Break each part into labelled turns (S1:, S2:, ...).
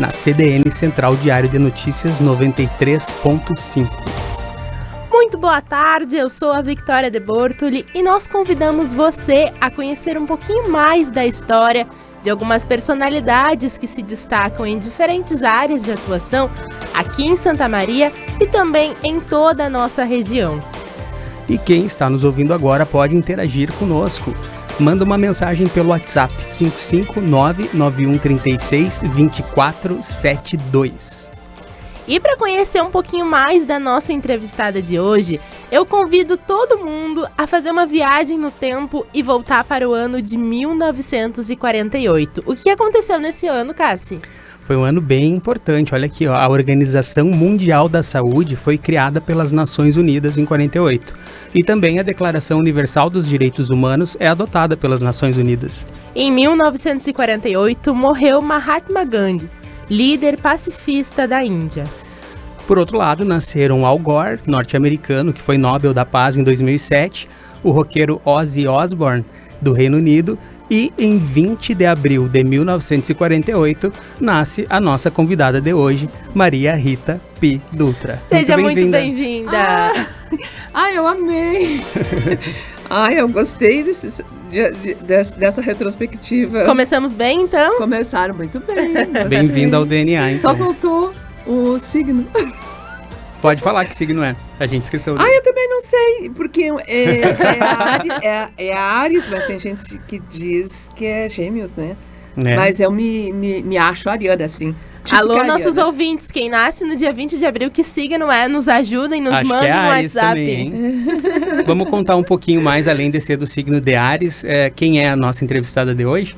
S1: na CDN Central Diário de Notícias 93.5.
S2: Muito boa tarde, eu sou a Victoria de Bortoli e nós convidamos você a conhecer um pouquinho mais da história de algumas personalidades que se destacam em diferentes áreas de atuação aqui em Santa Maria e também em toda a nossa região.
S1: E quem está nos ouvindo agora pode interagir conosco. Manda uma mensagem pelo WhatsApp 559-9136-2472.
S2: E para conhecer um pouquinho mais da nossa entrevistada de hoje, eu convido todo mundo a fazer uma viagem no tempo e voltar para o ano de 1948. O que aconteceu nesse ano, Cassi?
S1: Foi um ano bem importante. Olha aqui, ó, a Organização Mundial da Saúde foi criada pelas Nações Unidas em 48. E também a Declaração Universal dos Direitos Humanos é adotada pelas Nações Unidas.
S2: Em 1948, morreu Mahatma Gandhi, líder pacifista da Índia.
S1: Por outro lado, nasceram Al Gore, norte-americano, que foi Nobel da Paz em 2007, o roqueiro Ozzy Osbourne, do Reino Unido, e em 20 de abril de 1948, nasce a nossa convidada de hoje, Maria Rita Pi Dutra.
S2: Seja muito bem-vinda!
S3: Eu amei! Eu gostei dessa retrospectiva.
S2: Começamos bem, então?
S3: Começaram muito bem.
S1: Bem-vinda ao DNA, então.
S3: Só faltou o signo.
S1: Pode falar que signo é. A gente esqueceu.
S3: Eu também não sei, porque é Áries, mas tem gente que diz que é Gêmeos, né? Mas eu me acho ariana, assim.
S2: Alô, ariana. Nossos ouvintes, quem nasce no dia 20 de abril, que signo é? Nos ajudem, nos mandem no WhatsApp.
S1: Também, vamos contar um pouquinho mais, além de ser do signo de Áries, quem é a nossa entrevistada de hoje?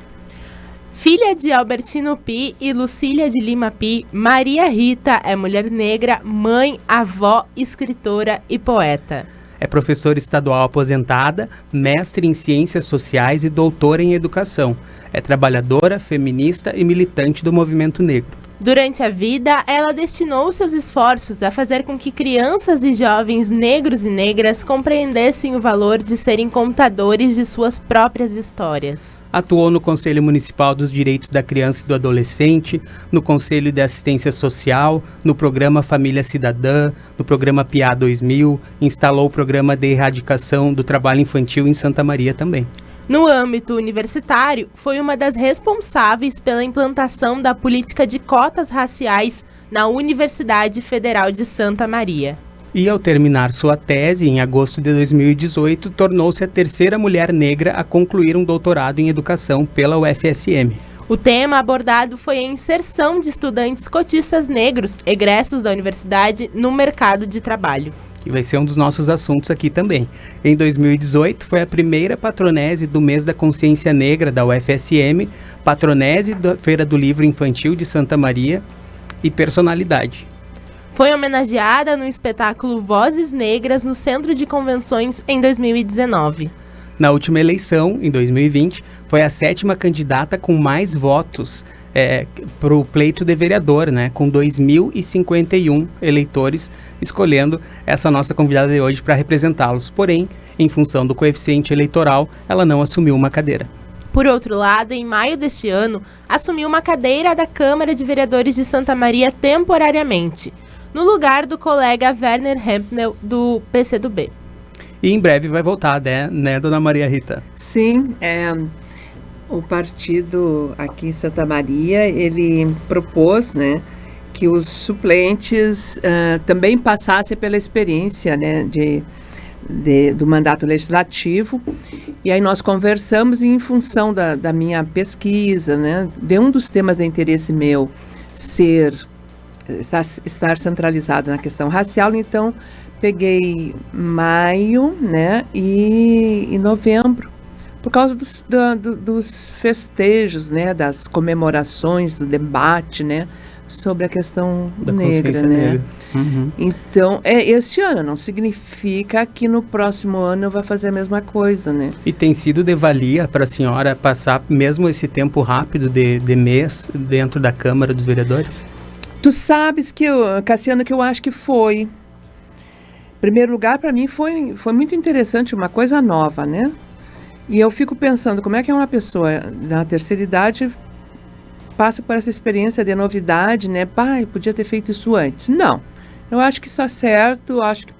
S2: Filha de Albertino Pi e Lucília de Lima Pi, Maria Rita é mulher negra, mãe, avó, escritora e poeta.
S1: É professora estadual aposentada, mestre em ciências sociais e doutora em educação. É trabalhadora, feminista e militante do movimento negro.
S2: Durante a vida, ela destinou seus esforços a fazer com que crianças e jovens negros e negras compreendessem o valor de serem contadores de suas próprias histórias.
S1: Atuou no Conselho Municipal dos Direitos da Criança e do Adolescente, no Conselho de Assistência Social, no Programa Família Cidadã, no Programa PIA 2000, instalou o Programa de Erradicação do Trabalho Infantil em Santa Maria também.
S2: No âmbito universitário, foi uma das responsáveis pela implantação da política de cotas raciais na Universidade Federal de Santa Maria.
S1: E ao terminar sua tese, em agosto de 2018, tornou-se a terceira mulher negra a concluir um doutorado em educação pela UFSM.
S2: O tema abordado foi a inserção de estudantes cotistas negros, egressos da universidade, no mercado de trabalho.
S1: E vai ser um dos nossos assuntos aqui também. Em 2018, foi a primeira patronese do Mês da Consciência Negra da UFSM, patronese da Feira do Livro Infantil de Santa Maria e personalidade.
S2: Foi homenageada no espetáculo Vozes Negras no Centro de Convenções em 2019.
S1: Na última eleição, em 2020, foi a 7ª candidata com mais votos para o pleito de vereador, né, com 2.051 eleitores escolhendo essa nossa convidada de hoje para representá-los. Porém, em função do coeficiente eleitoral, ela não assumiu uma cadeira.
S2: Por outro lado, em maio deste ano, assumiu uma cadeira da Câmara de Vereadores de Santa Maria temporariamente, no lugar do colega Werner Hempmel, do PCdoB.
S1: E em breve vai voltar, né, dona Maria Rita?
S3: Sim, o partido aqui em Santa Maria, ele propôs, né, que os suplentes também passassem pela experiência, né, do mandato legislativo. E aí nós conversamos e em função da minha pesquisa, né, de um dos temas de interesse meu estar centralizado na questão racial, então peguei maio, né, e novembro, por causa dos festejos, né, das comemorações, do debate, né, sobre a questão
S1: da
S3: negra, né?
S1: Negra. Uhum.
S3: Então, este ano não significa que no próximo ano eu vou fazer a mesma coisa, né?
S1: E tem sido de valia para a senhora passar mesmo esse tempo rápido de mês dentro da Câmara dos Vereadores?
S3: Tu sabes que, Cassiano, que eu acho que foi. Em primeiro lugar, para mim, foi muito interessante, uma coisa nova, né? E eu fico pensando, como é que uma pessoa na terceira idade passa por essa experiência de novidade, né? Pai, podia ter feito isso antes. Não, eu acho que está certo, acho que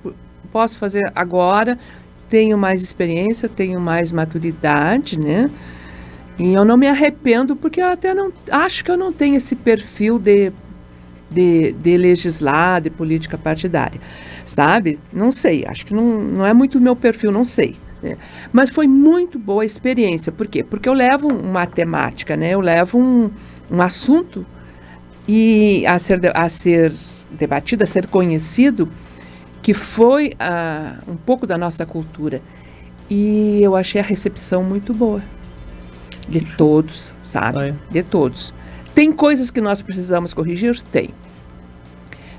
S3: posso fazer agora, tenho mais experiência, tenho mais maturidade, né? E eu não me arrependo, porque eu até não acho que eu não tenho esse perfil de legislar, de política partidária, sabe? Não sei, acho que não é muito o meu perfil, não sei. Né? Mas foi muito boa a experiência. Por quê? Porque eu levo uma temática, né? Eu levo um assunto e a ser debatido, a ser conhecido, que foi um pouco da nossa cultura. E eu achei a recepção muito boa. De todos, sabe? De todos. Tem coisas que nós precisamos corrigir? Tem.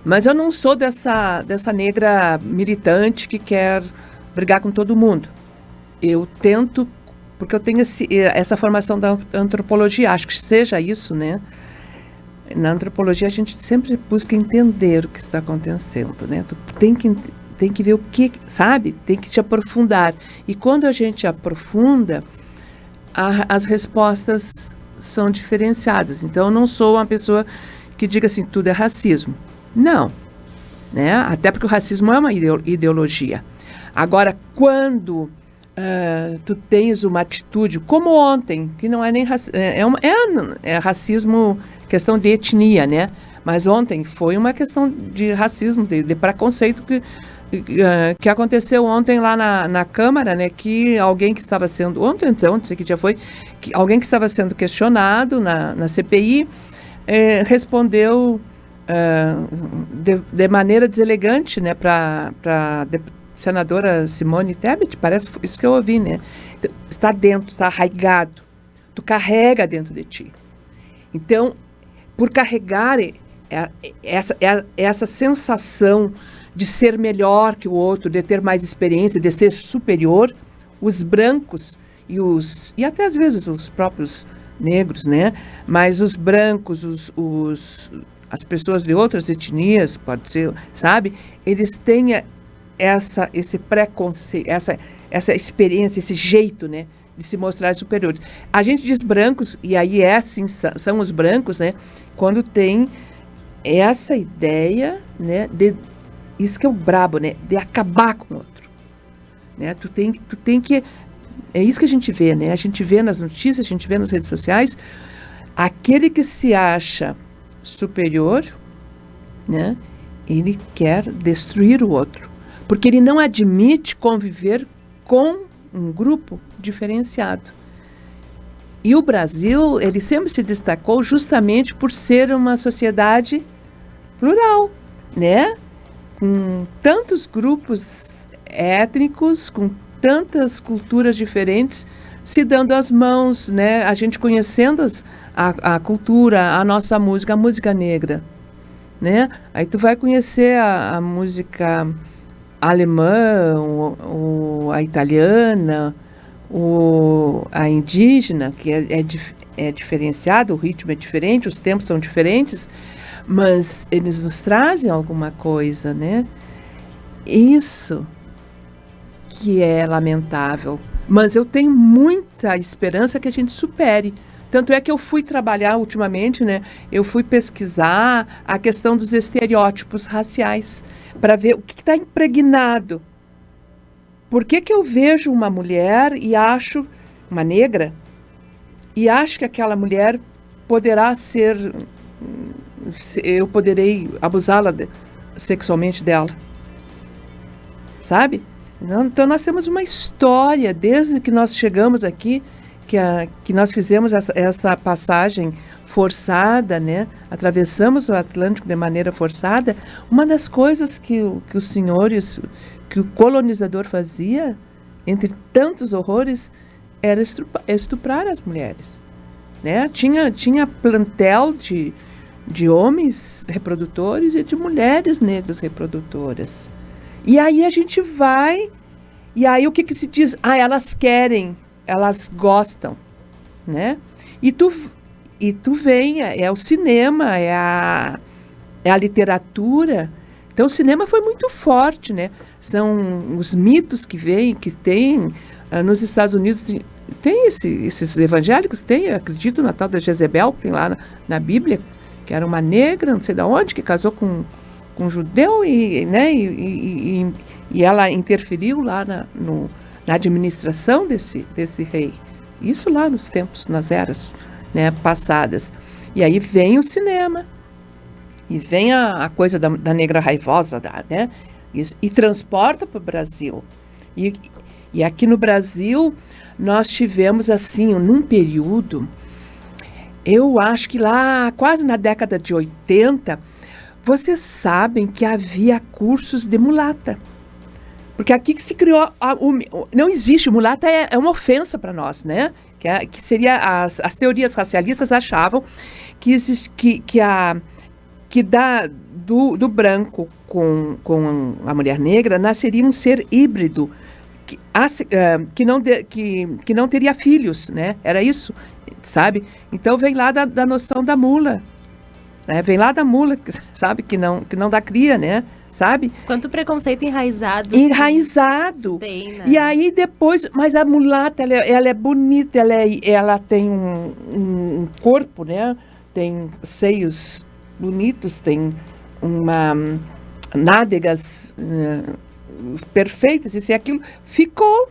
S3: Mas eu não sou dessa negra militante que quer brigar com todo mundo. Eu tento, porque eu tenho essa formação da antropologia, acho que seja isso, né? Na antropologia a gente sempre busca entender o que está acontecendo, né? Tu tem que ver o que, sabe? Tem que te aprofundar. E quando a gente aprofunda, as respostas são diferenciadas. Então, eu não sou uma pessoa que diga assim, tudo é racismo. Não. Né? Até porque o racismo é uma ideologia. Agora, quando tu tens uma atitude, como ontem, que não é nem racismo, é racismo, questão de etnia, né? Mas ontem foi uma questão de racismo, de preconceito que aconteceu ontem lá na Câmara, né, que alguém que estava sendo, ontem, sei que já foi, alguém que estava sendo questionado na CPI, respondeu de maneira deselegante, né, para senadora Simone Tebet, parece isso que eu ouvi, né, está dentro, está arraigado, tu carrega dentro de ti. Então, por carregar essa sensação de ser melhor que o outro, de ter mais experiência, de ser superior, os brancos e até às vezes os próprios negros, né? Mas os brancos, as pessoas de outras etnias, pode ser, sabe? Eles têm esse preconceito, essa experiência, esse jeito, né? De se mostrar superiores. A gente diz brancos, e aí assim, são os brancos, né? Quando tem essa ideia, né? Isso que é o brabo, né? De acabar com o outro. Né? Tu tem que... É isso que a gente vê, né? A gente vê nas notícias, a gente vê nas redes sociais, aquele que se acha superior, né? Ele quer destruir o outro. Porque ele não admite conviver com um grupo diferenciado. E o Brasil, ele sempre se destacou justamente por ser uma sociedade plural, né? Com tantos grupos étnicos, com tantas culturas diferentes, se dando as mãos, né? A gente conhecendo a cultura, a nossa música, a música negra, né? Aí tu vai conhecer a música alemã, a italiana, a indígena, que é diferenciado, o ritmo é diferente, os tempos são diferentes, mas eles nos trazem alguma coisa, né? Isso que é lamentável. Mas eu tenho muita esperança que a gente supere. Tanto é que eu fui trabalhar ultimamente, né? Eu fui pesquisar a questão dos estereótipos raciais, para ver o que está impregnado. Por que eu vejo uma mulher e acho, uma negra, e acho que aquela mulher poderá ser... eu poderei abusá-la sexualmente dela, sabe? Então nós temos uma história desde que nós chegamos aqui, que nós fizemos essa passagem forçada, né? Atravessamos o Atlântico de maneira forçada. Uma das coisas que os senhores, que o colonizador fazia, entre tantos horrores, era estuprar as mulheres, né? Tinha plantel de homens reprodutores e de mulheres negras reprodutoras. E aí a gente vai, e aí o que se diz? Elas querem, elas gostam, né? E tu vem, é o cinema, é a literatura. Então o cinema foi muito forte, né? São os mitos que tem nos Estados Unidos, Tem esses evangélicos, acredito na tal da Jezebel, que tem lá na Bíblia, que era uma negra, não sei de onde, que casou com um judeu né, e ela interferiu lá na administração desse rei. Isso lá nos tempos, nas eras, né, passadas. E aí vem o cinema, e vem a coisa da negra raivosa, né, e transporta para o Brasil. E aqui no Brasil, nós tivemos, assim, num período, eu acho que lá, quase na década de 80, vocês sabem que havia cursos de mulata. Porque aqui que se criou, não existe, mulata é uma ofensa para nós, né? Que seria, as teorias racialistas achavam do branco com a mulher negra nasceria um ser híbrido, que não teria filhos, né? Era isso, sabe? Então vem lá da noção da mula, né? Vem lá da mula, sabe? Que não dá cria, né? Sabe?
S2: Quanto preconceito enraizado.
S3: Tem, né? E aí depois, mas a mulata, ela é bonita, ela tem um corpo, né? Tem seios bonitos, tem nádegas perfeitas, isso e aquilo. Ficou.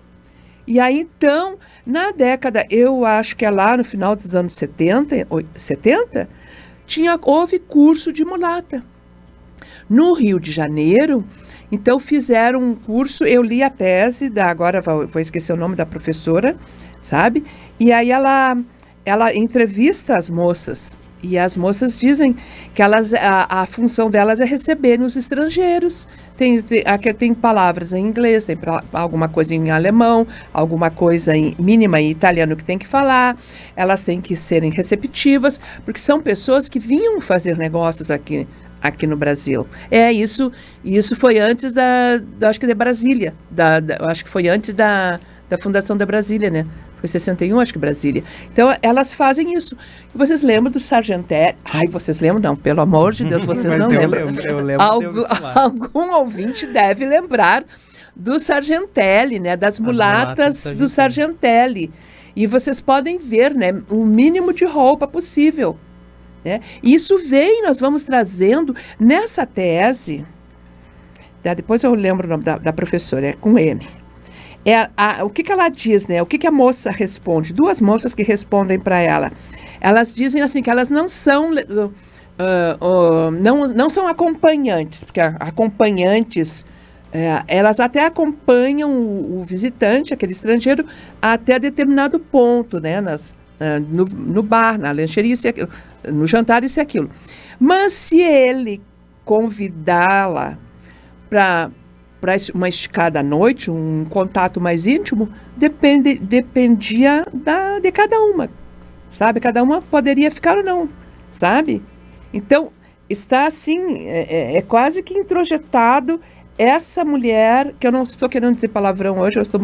S3: E aí, então, na década, eu acho que é lá no final dos anos 70 houve curso de mulata. No Rio de Janeiro, então fizeram um curso, eu li a tese, agora vou esquecer o nome da professora, sabe? E aí ela entrevista as moças, e as moças dizem que a função delas é receberem os estrangeiros. Tem palavras em inglês, tem alguma coisa em alemão, alguma coisa mínima em italiano que tem que falar, elas têm que serem receptivas, porque são pessoas que vinham fazer negócios aqui no Brasil. Isso foi antes acho que de Brasília, acho que foi antes da fundação da Brasília, né? Foi 61, acho que Brasília. Então, elas fazem isso. E vocês lembram do Sargentelli? Ai, vocês lembram? Não, pelo amor de Deus, vocês não lembram.
S1: Eu lembro.
S3: Algum ouvinte deve lembrar do Sargentelli, né? Das mulatas do Sargentelli. E vocês podem ver, né? O mínimo de roupa possível. Né? Isso nós vamos trazendo nessa tese, depois eu lembro o nome da professora, é com M. O que ela diz, né? O que a moça responde? Duas moças que respondem para ela. Elas dizem assim que elas não são não são acompanhantes, porque acompanhantes elas até acompanham o visitante, aquele estrangeiro, até determinado ponto, né? No bar, na lancheria, no jantar, isso e aquilo. Mas se ele convidá-la para uma esticada à noite, um contato mais íntimo, dependia de cada uma, sabe? Cada uma poderia ficar ou não, sabe? Então, está assim, é quase que introjetado essa mulher, que eu não estou querendo dizer palavrão hoje, eu acho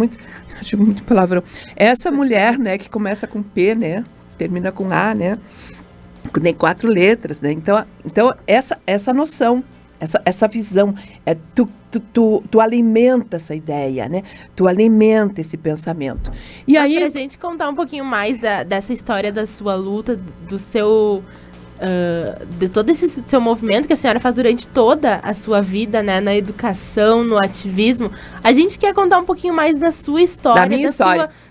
S3: muito palavrão. Essa mulher, né, que começa com P, né, termina com A, né, tem 4 letras, né? Então essa noção, essa visão, tu alimenta essa ideia, né? Tu alimenta esse pensamento. E
S2: mas
S3: aí,
S2: pra gente contar um pouquinho mais dessa história da sua luta, do seu de todo esse seu movimento que a senhora faz durante toda a sua vida, né, na educação, no ativismo, a gente quer contar um pouquinho mais da sua história,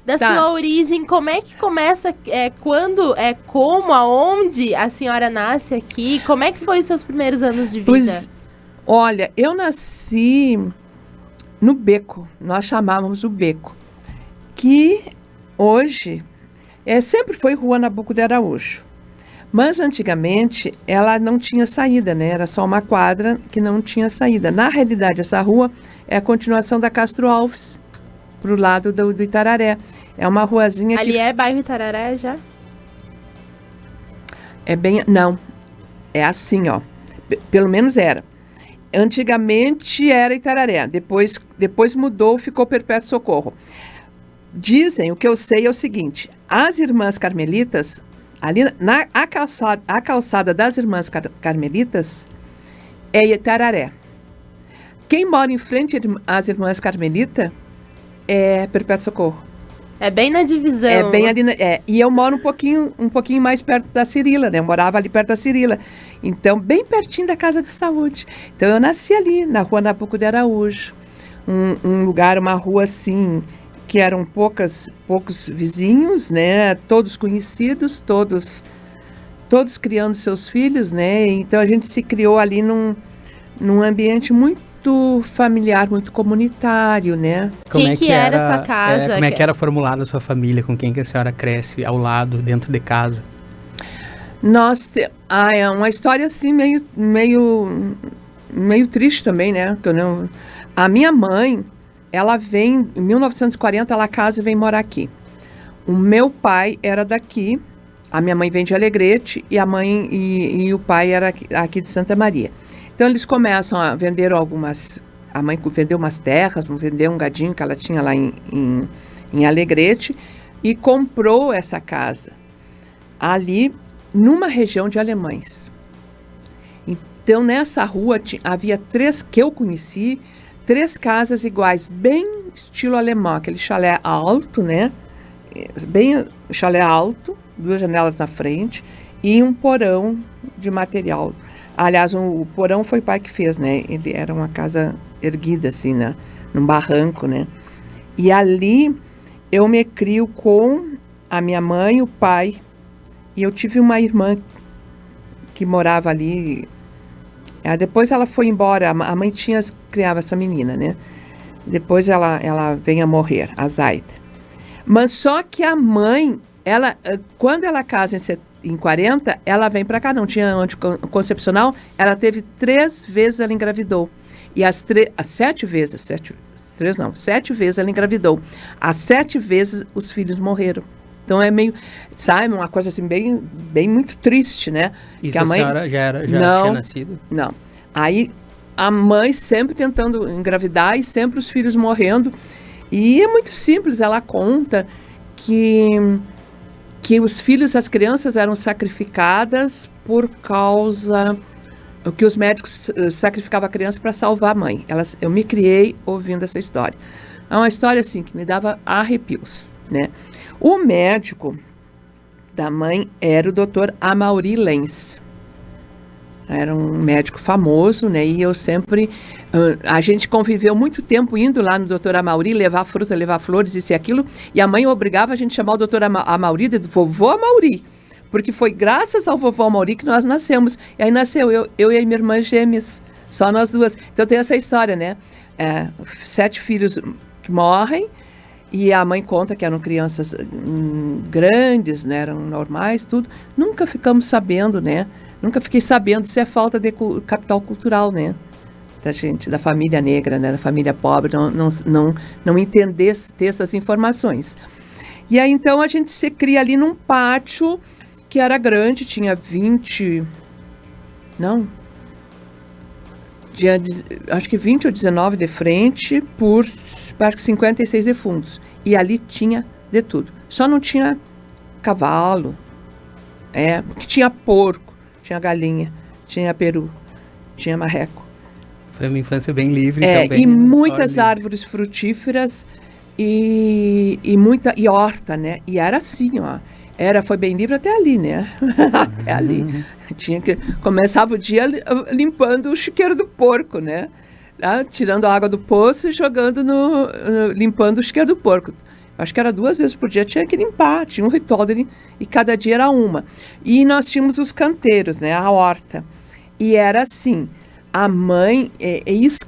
S2: da sua origem, como é que começa, quando, como, aonde a senhora nasce aqui, como é que foi os seus primeiros anos de vida?
S3: Pois, olha, eu nasci no Beco, nós chamávamos o Beco, que hoje sempre foi Rua Nabuco de Araújo. Mas antigamente ela não tinha saída, né? Era só uma quadra que não tinha saída. Na realidade, essa rua é a continuação da Castro Alves, para o lado do Itararé. É uma ruazinha
S2: ali é bairro Itararé já?
S3: Não, é assim, ó. Pelo menos era. Antigamente era Itararé, depois mudou, ficou Perpétuo Socorro. Dizem, o que eu sei é o seguinte, as irmãs carmelitas, ali a calçada das Irmãs Carmelitas é Itararé. Quem mora em frente às Irmãs Carmelitas é Perpétuo Socorro.
S2: É bem na divisão.
S3: É bem ali, e eu moro um pouquinho mais perto da Cirila, né? Eu morava ali perto da Cirila. Então, bem pertinho da Casa de Saúde. Então, eu nasci ali, na rua Nabuco de Araújo. Um lugar, uma rua assim, que eram poucos vizinhos, né? Todos conhecidos, todos criando seus filhos, né? Então, a gente se criou ali num ambiente muito familiar, muito comunitário, né?
S2: Quem que era essa casa?
S1: Como é que era formulada a sua família? Com quem que a senhora cresce ao lado, dentro de casa?
S3: É uma história assim meio triste também, né? A minha mãe, ela vem, em 1940, ela casa e vem morar aqui. O meu pai era daqui, a minha mãe vem de Alegrete e a mãe e o pai era aqui de Santa Maria. Então eles começam a vender a mãe vendeu umas terras, vendeu um gadinho que ela tinha lá em Alegrete e comprou essa casa ali numa região de alemães. Então nessa rua havia que eu conheci, 3 casas iguais, bem estilo alemão, aquele chalé alto, né? Bem chalé alto, 2 janelas na frente e um porão de material. Aliás, o porão foi o pai que fez, né? Ele era uma casa erguida, assim, num barranco, né? E ali eu me crio com a minha mãe, o pai, e eu tive uma irmã que morava ali. Depois ela foi embora, a mãe criava essa menina, né? Depois ela vem a morrer, a Zaida. Mas só que a mãe, quando ela casa em 40, ela vem para cá, não tinha anticoncepcional, ela teve 3 vezes ela engravidou. E as 7 vezes ela engravidou. As 7 vezes os filhos morreram. Então é meio, sabe, uma coisa assim bem muito triste, né?
S1: Isso
S3: que a mãe,
S1: senhora já tinha nascido?
S3: Não. Aí a mãe sempre tentando engravidar e sempre os filhos morrendo. E é muito simples, ela conta que os filhos, as crianças eram sacrificadas por causa que os médicos sacrificavam a criança para salvar a mãe. Eu me criei ouvindo essa história. É uma história assim que me dava arrepios, né? O médico da mãe era o Dr. Amaury Lenz. Era um médico famoso, né? E eu sempre... a gente conviveu muito tempo indo lá no Dr. Amaury, levar fruta, levar flores, isso e aquilo. E a mãe obrigava a gente a chamar o Dr. Amaury de vovô Amaury. Porque foi graças ao vovô Amaury que nós nascemos. E aí nasceu eu e a minha irmã gêmeas. Só nós duas. Então tem essa história, né? 7 filhos que morrem. E a mãe conta que eram crianças grandes, né? Eram normais, tudo. Nunca ficamos sabendo, né? Nunca fiquei sabendo se é falta de capital cultural, né? Da gente, da família negra, né? Da família pobre, não entender, ter essas informações. E aí, então, a gente se cria ali num pátio que era grande, tinha 20... Não. Acho que 20 ou 19 de frente por, acho que 56 de fundos. E ali tinha de tudo. Só não tinha cavalo, tinha porco, tinha galinha, tinha peru, tinha marreco.
S1: Foi uma infância bem livre também.
S3: E muitas árvores frutíferas e horta, né? E era assim, ó. Foi bem livre até ali, né? Até ali. Começava o dia limpando o chiqueiro do porco, né? Tirando a água do poço e jogando limpando o chiqueiro do porco. Acho que era 2 vezes por dia, tinha que limpar, tinha um ritual dele, e cada dia era uma. E nós tínhamos os canteiros, né? A horta. E era assim, a mãe, é isso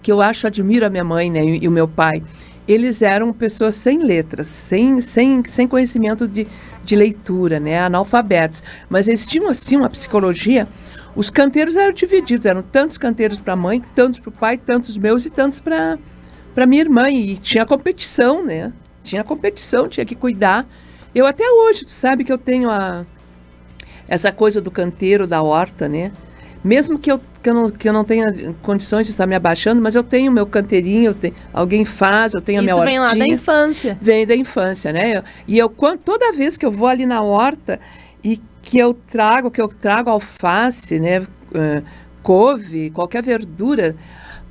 S3: que eu admiro a minha mãe, né? E o meu pai. Eles eram pessoas sem letras, sem conhecimento de leitura, né? Analfabetos. Mas eles tinham, assim, uma psicologia. Os canteiros eram divididos, eram tantos canteiros para a mãe, tantos para o pai, tantos meus e tantos para minha irmã. E tinha competição, né? Tinha competição, tinha que cuidar. Eu até hoje, tu sabe que eu tenho essa coisa do canteiro, da horta, né? Mesmo que eu não tenha condições de estar me abaixando, mas eu tenho meu canteirinho, alguém faz, eu tenho a minha hortinha.
S2: Isso vem lá da infância.
S3: Vem da infância, né? Toda vez que eu vou ali na horta e que eu trago alface, né? Couve, qualquer verdura,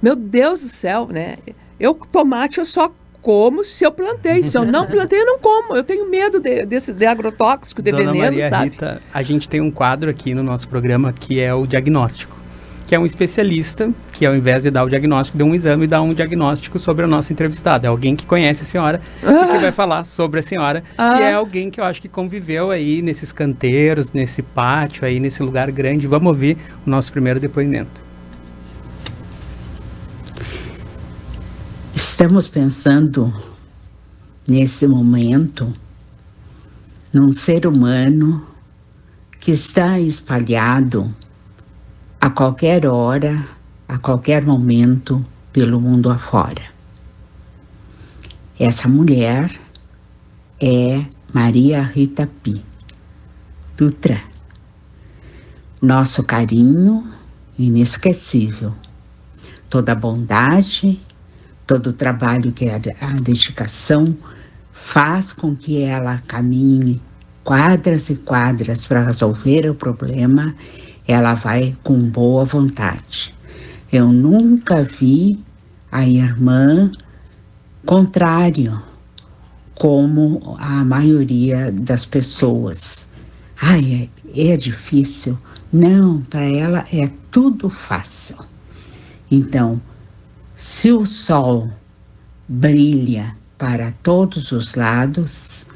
S3: meu Deus do céu, né? Tomate eu só como se eu plantei. Se eu não plantei, eu não como. Eu tenho medo de agrotóxico, de
S1: Dona
S3: veneno,
S1: Maria
S3: sabe?
S1: Rita, a gente tem um quadro aqui no nosso programa que é o diagnóstico, que é um especialista que, ao invés de dar o diagnóstico, dá um exame e dá um diagnóstico sobre a nossa entrevistada. É alguém que conhece a senhora e que vai falar sobre a senhora. E é alguém que eu acho que conviveu aí nesses canteiros, nesse pátio, aí nesse lugar grande. Vamos ouvir o nosso primeiro depoimento.
S4: Estamos pensando, nesse momento, num ser humano que está espalhado a qualquer hora, a qualquer momento, pelo mundo afora. Essa mulher é Maria Rita Pi Dutra. Nosso carinho inesquecível. Toda a bondade, todo o trabalho que a dedicação faz com que ela caminhe quadras e quadras para resolver o problema, ela vai com boa vontade. Eu nunca vi a irmã contrário, como a maioria das pessoas. Ai, é difícil. Não, para ela é tudo fácil. Então, se o sol brilha para todos os lados,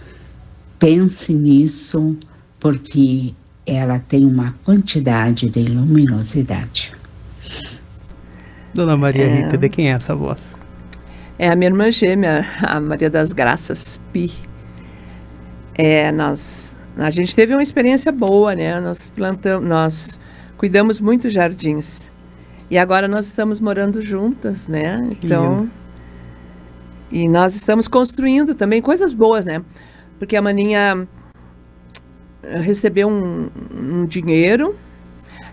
S4: pense nisso, porque ela tem uma quantidade de luminosidade.
S1: Dona Maria Rita, de quem é essa voz?
S3: É a minha irmã gêmea, a Maria das Graças Pi. A gente teve uma experiência boa, né? Nós cuidamos muito dos jardins. E agora nós estamos morando juntas, né? Então, e nós estamos construindo também coisas boas, né? Porque a Maninha recebeu um dinheiro.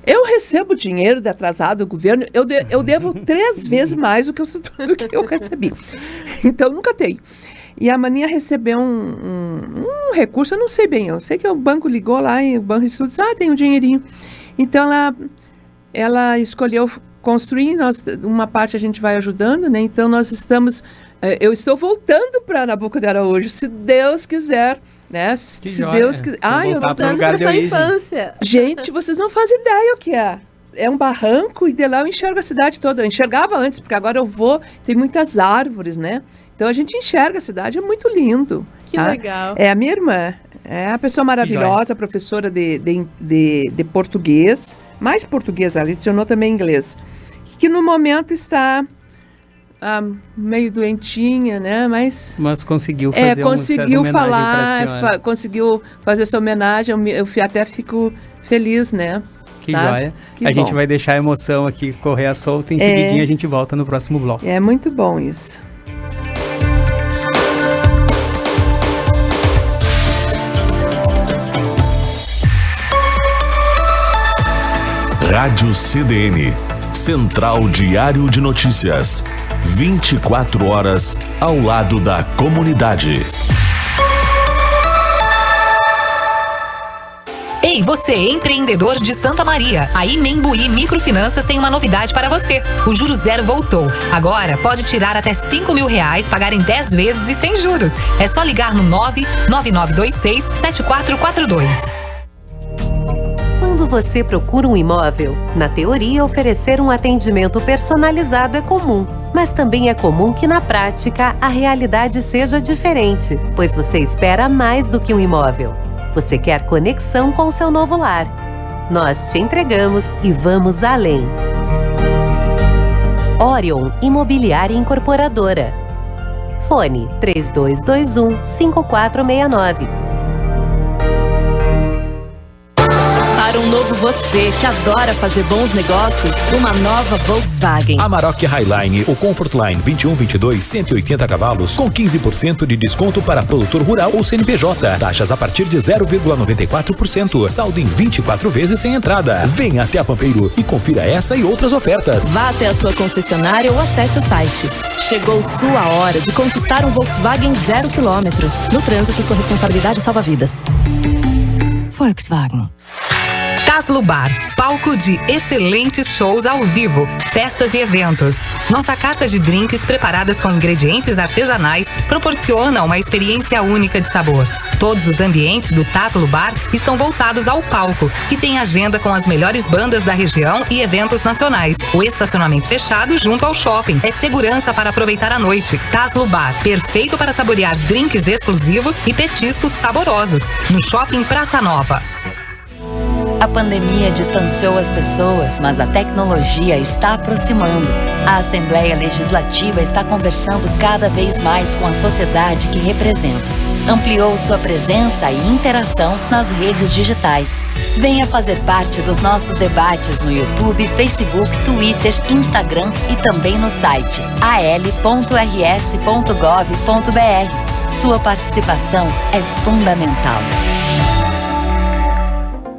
S3: Eu recebo dinheiro de atrasado do governo, eu devo 3 vezes mais do que eu recebi. Então, nunca tenho. E a Maninha recebeu um recurso, eu não sei bem, eu sei que o banco ligou lá e o banco disse, tem um dinheirinho. Então, ela escolheu construir, uma parte a gente vai ajudando, né? Então, eu estou voltando para Nabuco de Araújo, se Deus quiser, né? Se Deus quiser.
S2: Eu tô voltando para sua infância.
S3: Gente, vocês não fazem ideia o que é. É um barranco e de lá eu enxergo a cidade toda. Eu enxergava antes, porque agora eu vou, tem muitas árvores, né? Então a gente enxerga a cidade, é muito lindo.
S2: Que legal.
S3: É a minha irmã, é uma pessoa maravilhosa, professora de português, mais português, ela lecionou também inglês, que no momento está meio doentinha, né? Mas
S1: conseguiu fazer
S3: conseguiu falar, conseguiu fazer essa homenagem. Eu até fico feliz, né?
S1: Que joia. A gente vai deixar a emoção aqui correr à solta. Em seguidinha a gente volta no próximo bloco.
S3: É muito bom isso.
S5: Rádio CDN, Central Diário de Notícias. 24 horas ao lado da comunidade.
S6: Ei, você, empreendedor de Santa Maria. A Imembuí Microfinanças tem uma novidade para você. O Juro Zero voltou. Agora pode tirar até R$5.000, pagar em 10 vezes e sem juros. É só ligar no 99926-7442.
S7: Quando você procura um imóvel, na teoria oferecer um atendimento personalizado é comum. Mas também é comum que na prática a realidade seja diferente, pois você espera mais do que um imóvel. Você quer conexão com seu novo lar. Nós te entregamos e vamos além. Orion Imobiliária Incorporadora. Fone 3221-5469.
S8: Para um novo você que adora fazer bons negócios, uma nova Volkswagen.
S9: Amarok Highline, o Comfortline 21-22, 180 cavalos, com 15% de desconto para produtor rural ou CNPJ. Taxas a partir de 0,94%. Saldo em 24 vezes sem entrada. Venha até a Pampeiro e confira essa e outras ofertas.
S8: Vá até a sua concessionária ou acesse o site. Chegou sua hora de conquistar um Volkswagen 0 km. No trânsito, sua responsabilidade salva vidas. Volkswagen.
S6: Tá Taslo Bar, palco de excelentes shows ao vivo, festas e eventos. Nossa carta de drinks preparadas com ingredientes artesanais proporciona uma experiência única de sabor. Todos os ambientes do Taslo Bar estão voltados ao palco, que tem agenda com as melhores bandas da região e eventos nacionais. O estacionamento fechado junto ao shopping é segurança para aproveitar a noite. Taslo Bar, perfeito para saborear drinks exclusivos e petiscos saborosos. No Shopping Praça Nova.
S10: A pandemia distanciou as pessoas, mas a tecnologia está aproximando. A Assembleia Legislativa está conversando cada vez mais com a sociedade que representa. Ampliou sua presença e interação nas redes digitais. Venha fazer parte dos nossos debates no YouTube, Facebook, Twitter, Instagram e também no site al.rs.gov.br. Sua participação é fundamental.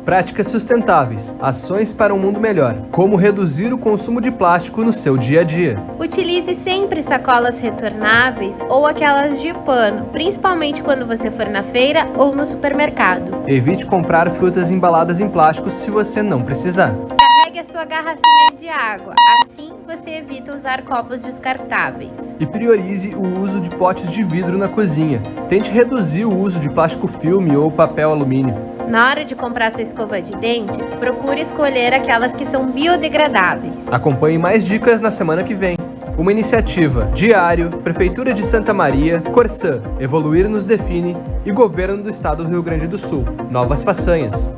S11: Práticas sustentáveis, ações para um mundo melhor. Como reduzir o consumo de plástico no seu dia a dia.
S12: Utilize sempre sacolas retornáveis ou aquelas de pano, principalmente quando você for na feira ou no supermercado.
S11: Evite comprar frutas embaladas em plástico se você não precisar.
S12: Carregue a sua garrafinha de água, assim você evita usar copos descartáveis.
S11: E priorize o uso de potes de vidro na cozinha. Tente reduzir o uso de plástico filme ou papel alumínio.
S12: Na hora de comprar sua escova de dente, procure escolher aquelas que são biodegradáveis.
S11: Acompanhe mais dicas na semana que vem. Uma iniciativa Diário, Prefeitura de Santa Maria, Corsã, Evoluir nos Define e Governo do Estado do Rio Grande do Sul. Novas façanhas.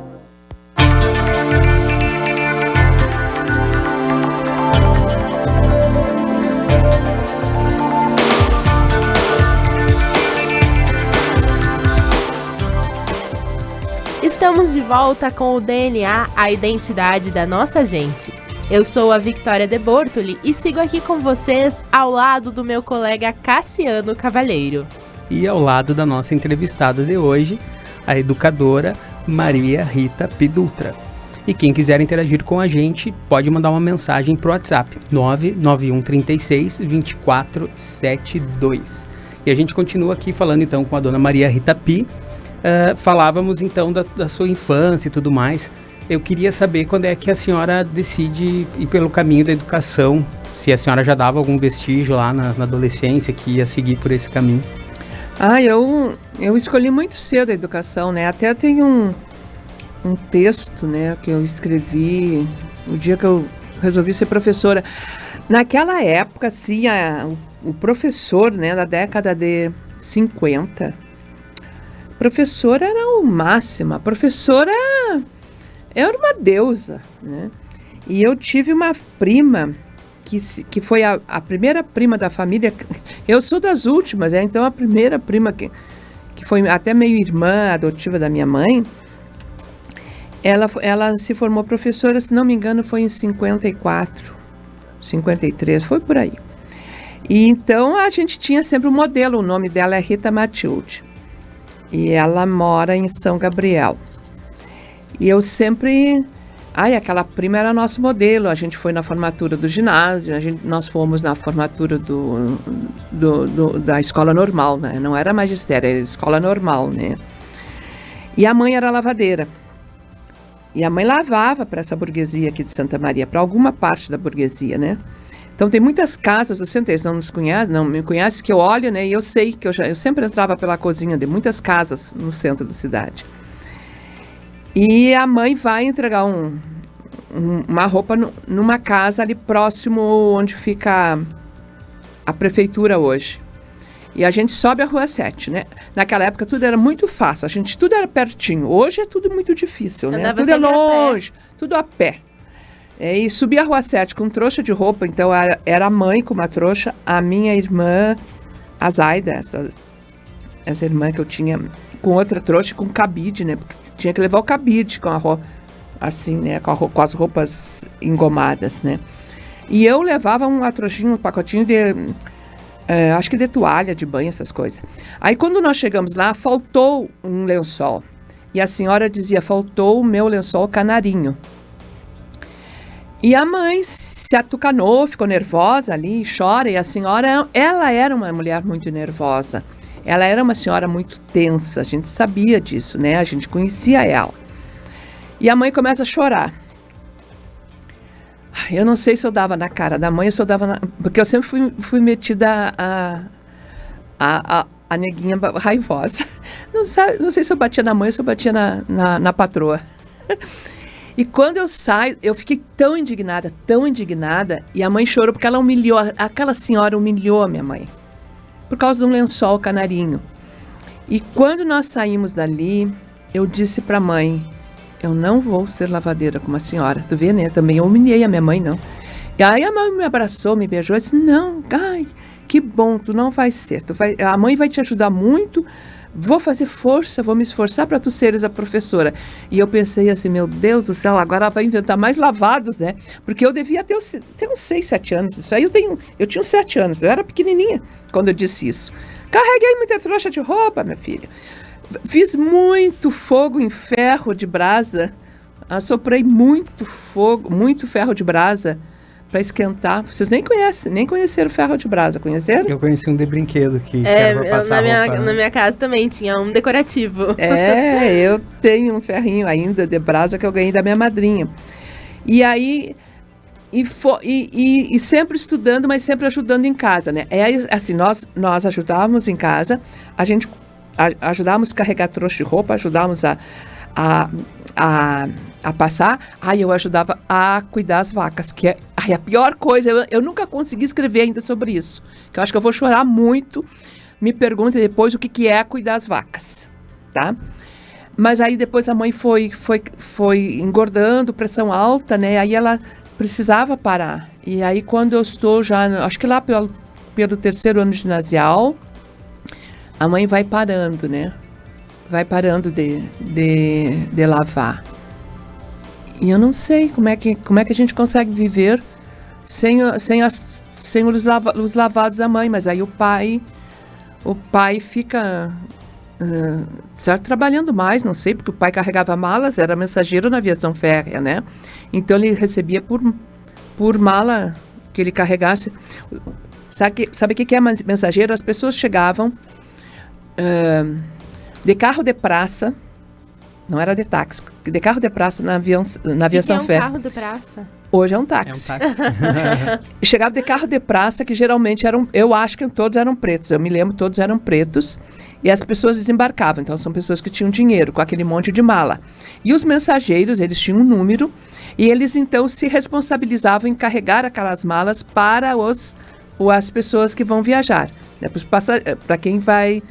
S2: Estamos de volta com o DNA, a identidade da nossa gente. Eu sou a Victoria de Bortoli e sigo aqui com vocês ao lado do meu colega Cassiano Cavalheiro.
S1: E ao lado da nossa entrevistada de hoje, a educadora Maria Rita P. Dutra. E quem quiser interagir com a gente, pode mandar uma mensagem para o WhatsApp 991362472. E a gente continua aqui falando então com a dona Maria Rita P. Falávamos então da sua infância e tudo mais. Eu queria saber quando é que a senhora decide ir pelo caminho da educação, se a senhora já dava algum vestígio lá na adolescência que ia seguir por esse caminho.
S3: Eu escolhi muito cedo a educação, né? Até tem um texto, né, que eu escrevi no dia que eu resolvi ser professora. Naquela época, assim, o professor, né, da década de 50... professora era o máximo, a professora era uma deusa, né? E eu tive uma prima que foi a primeira prima da família. Eu sou das últimas, então a primeira prima que foi até meio irmã adotiva da minha mãe, ela se formou professora, se não me engano, foi em 54, 53, foi por aí. E então a gente tinha sempre um modelo, o nome dela é Rita Matilde. E ela mora em São Gabriel. E eu sempre... aquela prima era nosso modelo. A gente foi na formatura do ginásio, nós fomos na formatura da escola normal, né? Não era magistério, era escola normal, né? E a mãe era lavadeira. E a mãe lavava para essa burguesia aqui de Santa Maria, para alguma parte da burguesia, né? Então tem muitas casas do centro, eles não me conhecem, que eu olho, né, e eu sei que eu sempre entrava pela cozinha de muitas casas no centro da cidade. E a mãe vai entregar uma roupa numa casa ali próximo onde fica a prefeitura hoje. E a gente sobe a Rua 7, né? Naquela época tudo era muito fácil, tudo era pertinho. Hoje é tudo muito difícil, né? Tudo é longe, tudo a pé. E subi a Rua 7 com trouxa de roupa, então era a mãe com uma trouxa, a minha irmã, a Zaida, essa irmã que eu tinha, com outra trouxa, com cabide, né? Porque tinha que levar o cabide com a roupa, assim, né? Com as roupas engomadas, né? E eu levava uma trouxinha, um pacotinho de, acho que de toalha, de banho, essas coisas. Aí quando nós chegamos lá, faltou um lençol. E a senhora dizia, faltou o meu lençol canarinho. E a mãe se atucanou, ficou nervosa ali, chora. E a senhora, ela era uma mulher muito nervosa. Ela era uma senhora muito tensa, a gente sabia disso, né? A gente conhecia ela. E a mãe começa a chorar. Eu não sei se eu dava na cara da mãe ou se eu dava porque eu sempre fui metida a neguinha raivosa. Não sei se eu batia na mãe ou se eu batia na patroa. E quando eu saio, eu fiquei tão indignada, e a mãe chorou porque ela humilhou, aquela senhora humilhou a minha mãe, por causa de um lençol canarinho. E quando nós saímos dali, eu disse pra mãe, eu não vou ser lavadeira como a senhora, tu vê, né? Também eu humilhei a minha mãe, não. E aí a mãe me abraçou, me beijou e disse, não, ai, que bom, tu não vai ser, a mãe vai te ajudar muito, vou fazer força, vou me esforçar para tu seres a professora. E eu pensei assim, meu Deus do céu, agora ela vai inventar mais lavados, né? Porque eu devia ter uns 6, 7 anos. Isso aí eu tinha uns 7 anos, eu era pequenininha quando eu disse isso. Carreguei muita trouxa de roupa, minha filha. Fiz muito fogo em ferro de brasa, assoprei muito ferro de brasa para esquentar. Vocês nem conheceram ferro de brasa, conheceram?
S1: Eu conheci um de brinquedo que era pra passar roupa,
S2: na minha casa também tinha um decorativo.
S3: Eu tenho um ferrinho ainda de brasa que eu ganhei da minha madrinha. E aí, e sempre estudando, mas sempre ajudando em casa, né? Assim, nós ajudávamos em casa, a gente ajudávamos a carregar trouxa de roupa, ajudávamos a passar, eu ajudava a cuidar as vacas, que é a pior coisa, eu nunca consegui escrever ainda sobre isso, que eu acho que eu vou chorar muito, me perguntem depois o que é cuidar as vacas, tá? Mas aí depois a mãe foi engordando, pressão alta, né, aí ela precisava parar, e aí quando eu estou já, acho que lá pelo 3º ano ginasial, a mãe vai parando, né, vai parando de lavar. E eu não sei como é que a gente consegue viver sem os lavados da mãe, mas aí o pai fica certo, trabalhando mais, não sei, porque o pai carregava malas, era mensageiro na aviação férrea, né? Então ele recebia por mala que ele carregasse. Sabe o que é mensageiro? As pessoas chegavam de carro de praça, não era de táxi, de carro de praça na aviação férrea.
S2: Carro de praça?
S3: Hoje é um táxi. Chegava de carro de praça, que geralmente eu acho que todos eram pretos, eu me lembro, todos eram pretos, e as pessoas desembarcavam, então são pessoas que tinham dinheiro, com aquele monte de mala. E os mensageiros, eles tinham um número, e eles então se responsabilizavam em carregar aquelas malas para as pessoas que vão viajar, né, para quem vai...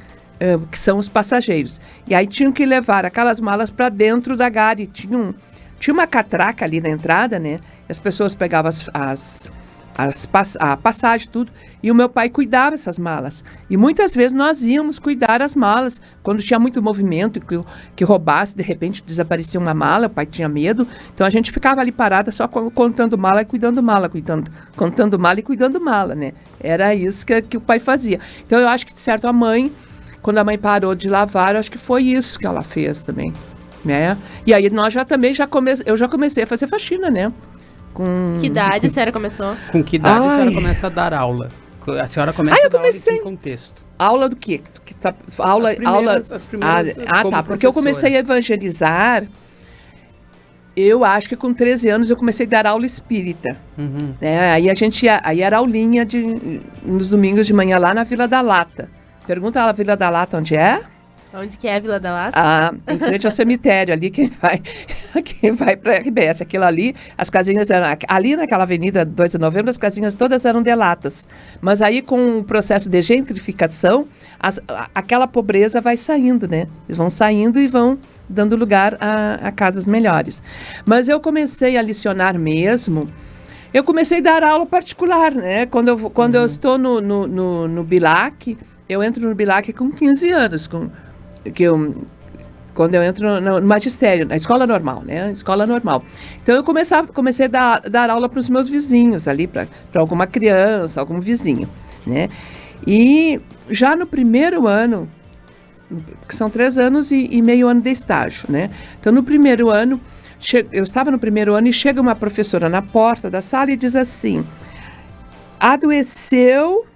S3: que são os passageiros. E aí tinham que levar aquelas malas para dentro da gare. Tinha uma catraca ali na entrada, né? As pessoas pegavam a passagem, tudo, e o meu pai cuidava dessas malas. E muitas vezes nós íamos cuidar as malas, quando tinha muito movimento, que roubasse, de repente desaparecia uma mala, o pai tinha medo, então a gente ficava ali parada só contando mala e cuidando mala, contando mala e cuidando mala, né? Era isso que o pai fazia. Então eu acho que, de certo, quando a mãe parou de lavar, eu acho que foi isso que ela fez também, né? E aí eu já comecei a fazer faxina, né?
S2: Que idade a senhora começou?
S1: Com que idade a senhora começa a dar aula? A senhora começa a dar aula em que contexto?
S3: Aula do quê?
S1: As primeiras
S3: tá, porque eu comecei a evangelizar, eu acho que com 13 anos eu comecei a dar aula espírita.
S1: Uhum.
S3: Né? Aí era aulinha nos domingos de manhã lá na Vila da Lata. Pergunta lá, Vila da Lata, onde é?
S2: Onde que é a Vila da Lata?
S3: Em frente ao cemitério, ali quem vai para a RBS. Aquilo ali, as casinhas eram... Ali naquela avenida 2 de novembro, as casinhas todas eram de latas. Mas aí, com o processo de gentrificação, aquela pobreza vai saindo, né? Eles vão saindo e vão dando lugar a casas melhores. Mas eu comecei a licionar mesmo... Eu comecei a dar aula particular, né? Quando eu estou no Bilac... Eu entro no Bilac com 15 anos, quando eu entro no magistério, na escola normal, né? Escola normal. Então eu comecei a dar aula para os meus vizinhos ali, para alguma criança, algum vizinho, né? E já no primeiro ano, que são 3 anos e meio ano de estágio, né? Então no primeiro ano, eu estava no primeiro ano e chega uma professora na porta da sala e diz assim: adoeceu.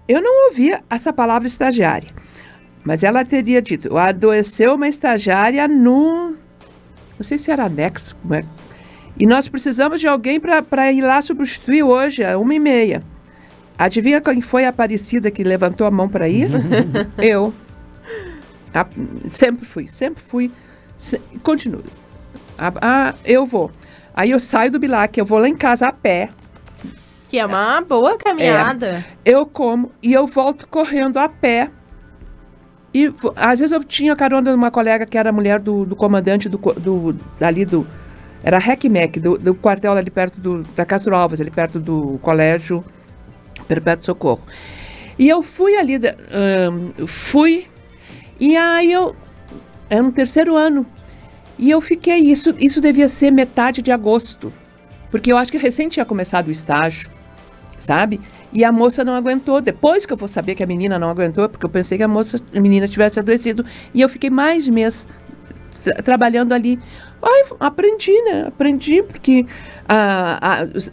S3: Eu não ouvia essa palavra estagiária, mas ela teria dito, adoeceu uma estagiária no não sei se era anexo, né? E nós precisamos de alguém para ir lá substituir hoje, às 1h30. Adivinha quem foi a Aparecida que levantou a mão para ir? Eu. Sempre fui. Continuo. Eu vou. Aí eu saio do Bilac, eu vou lá em casa a pé.
S2: Que é uma boa caminhada.
S3: Eu como e eu volto correndo a pé. E às vezes eu tinha carona de uma colega que era mulher do comandante era RECMEC, do quartel ali perto da Castro Alves, ali perto do Colégio Perpétuo Socorro. E eu fui ali, e aí era no 3º ano, e eu fiquei, isso devia ser metade de agosto, porque eu acho que recém tinha começado o estágio, sabe? E a moça não aguentou, depois que eu vou saber que a menina não aguentou, porque eu pensei que a menina tivesse adoecido, e eu fiquei mais de mês trabalhando ali. Aprendi, porque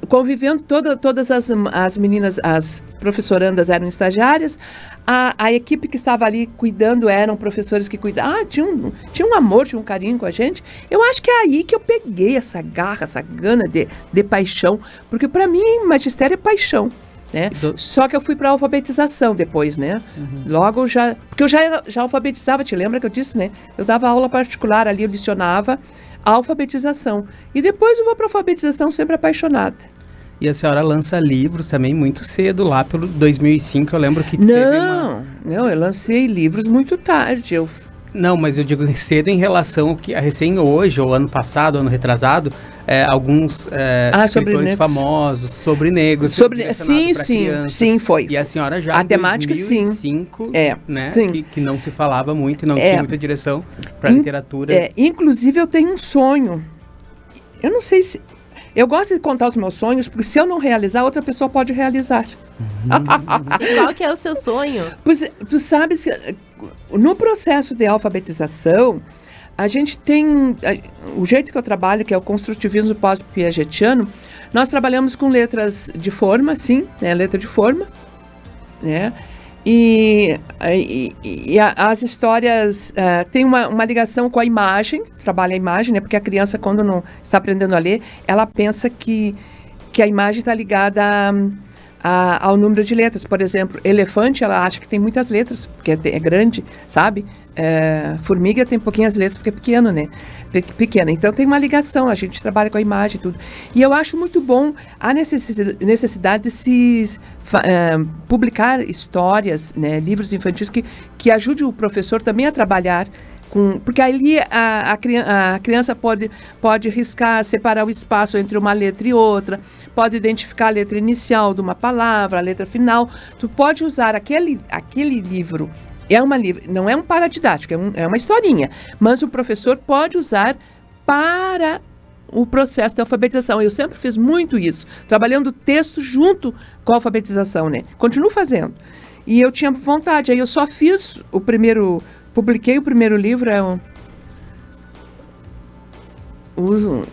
S3: convivendo, todas as meninas, as professorandas eram estagiárias, a equipe que estava ali cuidando eram professores que cuidavam, tinha um amor, tinha um carinho com a gente. Eu acho que é aí que eu peguei essa garra, essa gana de paixão, porque para mim magistério é paixão. Né? Só que eu fui para a alfabetização depois, né? Logo porque eu já alfabetizava, te lembra que eu disse, né? Eu dava aula particular ali, eu licionava a alfabetização. E depois eu vou para a alfabetização sempre apaixonada.
S1: E a senhora lança livros também muito cedo, lá pelo 2005, eu lembro que
S3: Não, eu lancei livros muito tarde,
S1: Não, mas eu digo cedo em relação ao que recém hoje, ou ano passado, ano retrasado, alguns escritores famosos sobre negros.
S3: Sim, foi.
S1: E a senhora já
S3: em
S1: 2005, né, que não se falava muito, não tinha muita direção para literatura.
S3: Inclusive eu tenho um sonho, eu não sei se... Eu gosto de contar os meus sonhos, porque se eu não realizar, outra pessoa pode realizar.
S2: E qual que é o seu sonho?
S3: Pois, tu sabes que no processo de alfabetização, a gente tem... O jeito que eu trabalho, que é o construtivismo pós-piagetiano, nós trabalhamos com letras de forma, sim, né, letra de forma, né? E as histórias têm uma ligação com a imagem, trabalha a imagem, né? Porque a criança, quando não está aprendendo a ler, ela pensa que a imagem está ligada ao número de letras. Por exemplo, elefante, ela acha que tem muitas letras, porque é grande, sabe? Formiga tem pouquinhas letras, porque é pequeno, né? Pequena. Então tem uma ligação, a gente trabalha com a imagem e tudo. E eu acho muito bom a necessidade de se publicar histórias, né, livros infantis que ajude o professor também a trabalhar porque ali a criança pode riscar, separar o espaço entre uma letra e outra, pode identificar a letra inicial de uma palavra, a letra final. Tu pode usar aquele livro. Não é um paradidático, é uma historinha, mas o professor pode usar para o processo de alfabetização. Eu sempre fiz muito isso, trabalhando o texto junto com a alfabetização, né? Continuo fazendo. E eu tinha vontade, aí eu só fiz publiquei o primeiro livro, o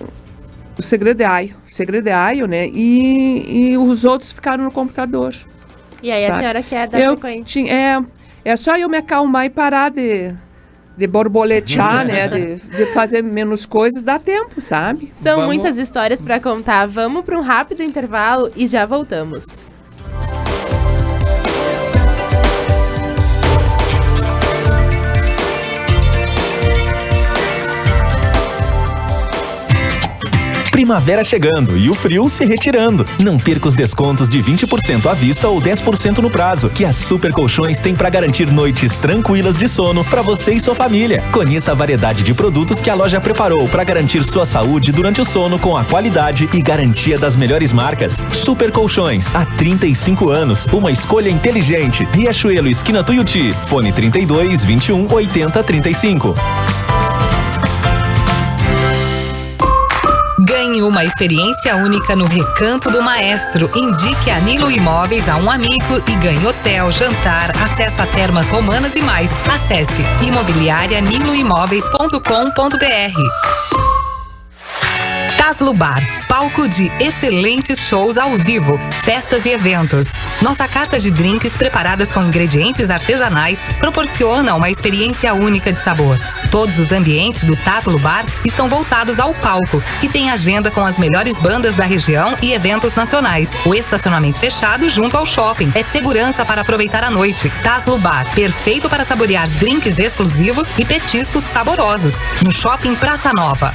S3: Segredo é Aio, né? E os outros ficaram no computador.
S2: E aí, sabe? A senhora quer dar sequência?
S3: É só eu me acalmar e parar de borboletear, né? De fazer menos coisas, dá tempo, sabe?
S2: São muitas histórias para contar. Vamos para um rápido intervalo e já voltamos.
S9: Primavera chegando e o frio se retirando. Não perca os descontos de 20% à vista ou 10% no prazo, que a Super Colchões tem para garantir noites tranquilas de sono para você e sua família. Conheça a variedade de produtos que a loja preparou para garantir sua saúde durante o sono com a qualidade e garantia das melhores marcas. Super Colchões, há 35 anos, uma escolha inteligente. Riachuelo, esquina Tuiuti. Fone 32 21 80 35.
S6: Ganhe uma experiência única no Recanto do Maestro. Indique a Nilo Imóveis a um amigo e ganhe hotel, jantar, acesso a termas romanas e mais. Acesse imobiliarianiloimóveis.com.br. Taslo Bar, palco de excelentes shows ao vivo, festas e eventos. Nossa carta de drinks preparadas com ingredientes artesanais proporciona uma experiência única de sabor. Todos os ambientes do Taslo Bar estão voltados ao palco, que tem agenda com as melhores bandas da região e eventos nacionais. O estacionamento fechado junto ao shopping é segurança para aproveitar a noite. Taslo Bar, perfeito para saborear drinks exclusivos e petiscos saborosos, no Shopping Praça Nova.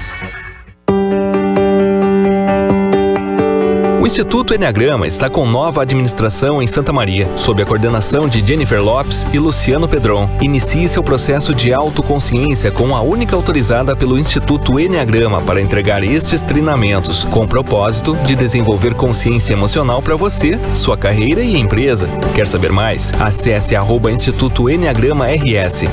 S13: O Instituto Enneagrama está com nova administração em Santa Maria, sob a coordenação de Jennifer Lopes e Luciano Pedron. Inicie seu processo de autoconsciência com a única autorizada pelo Instituto Enneagrama para entregar estes treinamentos, com o propósito de desenvolver consciência emocional para você, sua carreira e empresa. Quer saber mais? Acesse @Instituto Enneagrama RS.